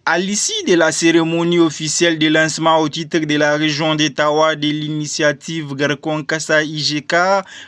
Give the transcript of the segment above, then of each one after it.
À l'issue de la cérémonie officielle de lancement au titre de la région d'Ottawa de l'initiative Garkon Kassa IGK,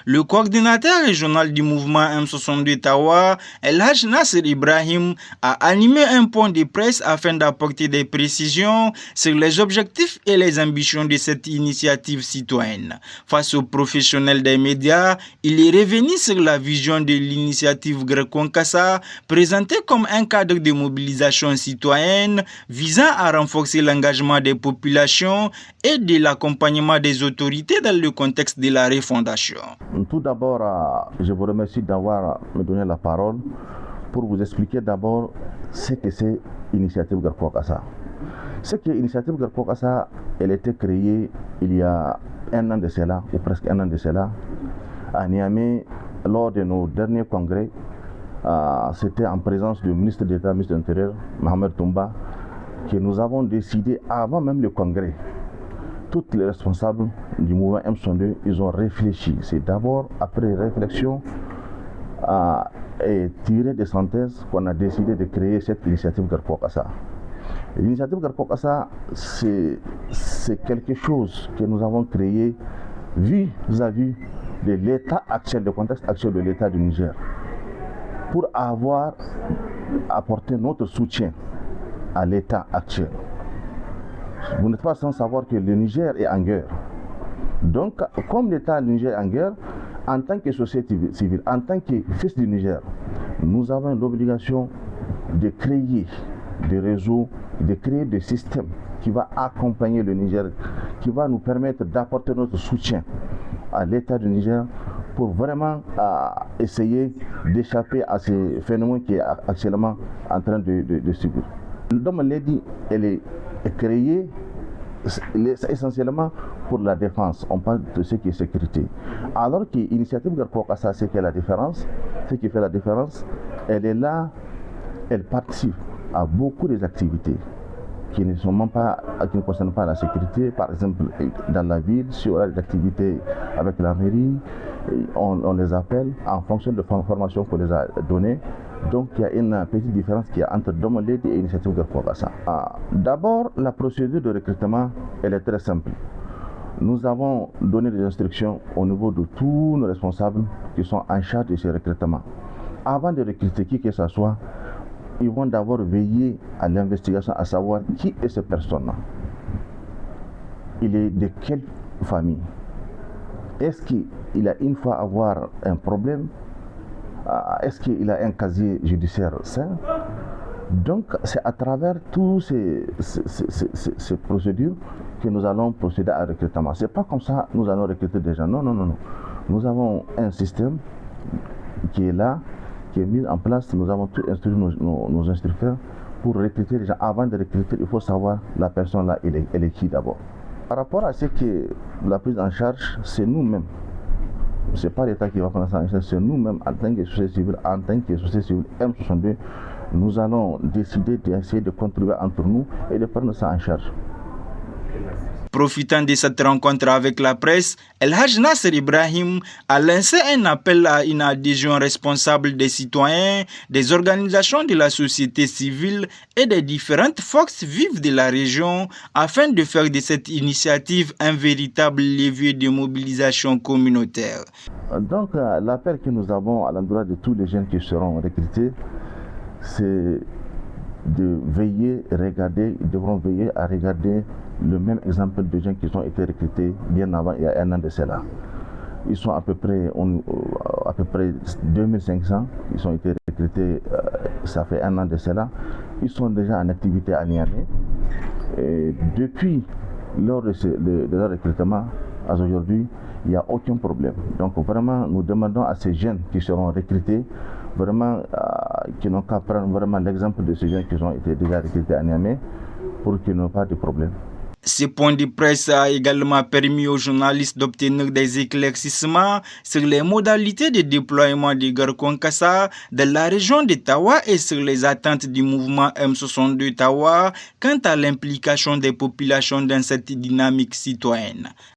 le coordinateur régional du mouvement M62 Tawa, El Haj Nasser Ibrahim, a animé un point de presse afin d'apporter des précisions sur les objectifs et les ambitions de cette initiative citoyenne. Face aux professionnels des médias, il est revenu sur la vision de l'initiative Garkon Kassa, présentée comme un cadre de mobilisation citoyenne visant à renforcer l'engagement des populations et de l'accompagnement des autorités dans le contexte de la refondation. Tout d'abord, je vous remercie d'avoir me donné la parole pour vous expliquer d'abord ce que c'est l'initiative Garkon Kassa. Ce que l'initiative Garkon Kassa, elle a été créée il y a un an de cela, ou presque un an de cela, à Niamey, lors de nos derniers congrès. C'était en présence du ministre d'État, ministre de l'Intérieur, Mohamed Toumba, que nous avons décidé, avant même le congrès, tous les responsables du mouvement M62, ils ont réfléchi. C'est d'abord, après réflexion et tiré des synthèses, qu'on a décidé de créer cette initiative Garkon Kassa. L'initiative Garkon Kassa, c'est quelque chose que nous avons créé vis-à-vis de l'état actuel, du contexte actuel de l'état du Niger, pour avoir apporté notre soutien à l'état actuel. Vous n'êtes pas sans savoir que le Niger est en guerre. Donc, comme l'état du Niger est en guerre, en tant que société civile, en tant que fils du Niger, nous avons l'obligation de créer des réseaux, de créer des systèmes qui vont accompagner le Niger, qui va nous permettre d'apporter notre soutien à l'état du Niger pour vraiment essayer d'échapper à ce phénomène qui est actuellement en train de subir. Comme on l'a dit, elle est créée essentiellement pour la défense. On parle de ce qui est sécurité. Alors que l'initiative Garkon Kassa, c'est que la différence, ce qui fait la différence, elle est là, elle participe à beaucoup des activités qui ne concernent pas la sécurité. Par exemple, dans la ville, si on a des activités avec la mairie, on les appelle en fonction de la formation qu'on les a données. Donc il y a une petite différence qui est entre Domoled et l'initiative Garkon Kassa. D'abord, la procédure de recrutement, elle est très simple. Nous avons donné des instructions au niveau de tous nos responsables qui sont en charge de ces recrutements. Avant de recruter qui que ce soit, ils vont d'abord veiller à l'investigation, à savoir qui est cette personne-là. Il est de quelle famille? Est-ce qu'il a une fois avoir un problème? Est-ce qu'il a un casier judiciaire sain? Donc, c'est à travers toutes ces procédures que nous allons procéder à recrutement. Ce n'est pas comme ça que nous allons recruter des gens. Non. Nous avons un système qui est là, qui est mis en place. Nous avons tout instruit nos instructeurs pour recruter les gens. Avant de recruter, il faut savoir la personne là, elle est qui d'abord. Par rapport à ce que la prise en charge, c'est nous-mêmes. Ce n'est pas l'État qui va prendre ça en charge, c'est nous-mêmes en tant que société civile, M62, nous allons décider d'essayer de contribuer entre nous et de prendre ça en charge. Profitant de cette rencontre avec la presse, El Haj Nasser Ibrahim a lancé un appel à une adhésion responsable des citoyens, des organisations de la société civile et des différentes forces vives de la région afin de faire de cette initiative un véritable levier de mobilisation communautaire. Donc l'appel que nous avons à l'endroit de tous les jeunes qui seront recrutés, c'est de veiller, ils devront veiller à regarder le même exemple de gens qui ont été recrutés bien avant, il y a un an de cela. Ils sont à peu près 2500 qui ont été recrutés, ça fait un an de cela. Ils sont déjà en activité à Niamey. Depuis lors de leur recrutement, à aujourd'hui, il n'y a aucun problème. Donc vraiment, nous demandons à ces jeunes qui seront recrutés, vraiment, qui n'ont qu'à prendre vraiment l'exemple de ces jeunes qui ont été déjà recrutés à Niamey pour qu'ils n'aient pas de problème. Ce point de presse a également permis aux journalistes d'obtenir des éclaircissements sur les modalités de déploiement de Garkon Kassa dans la région de Tawa et sur les attentes du mouvement M62 Tawa quant à l'implication des populations dans cette dynamique citoyenne.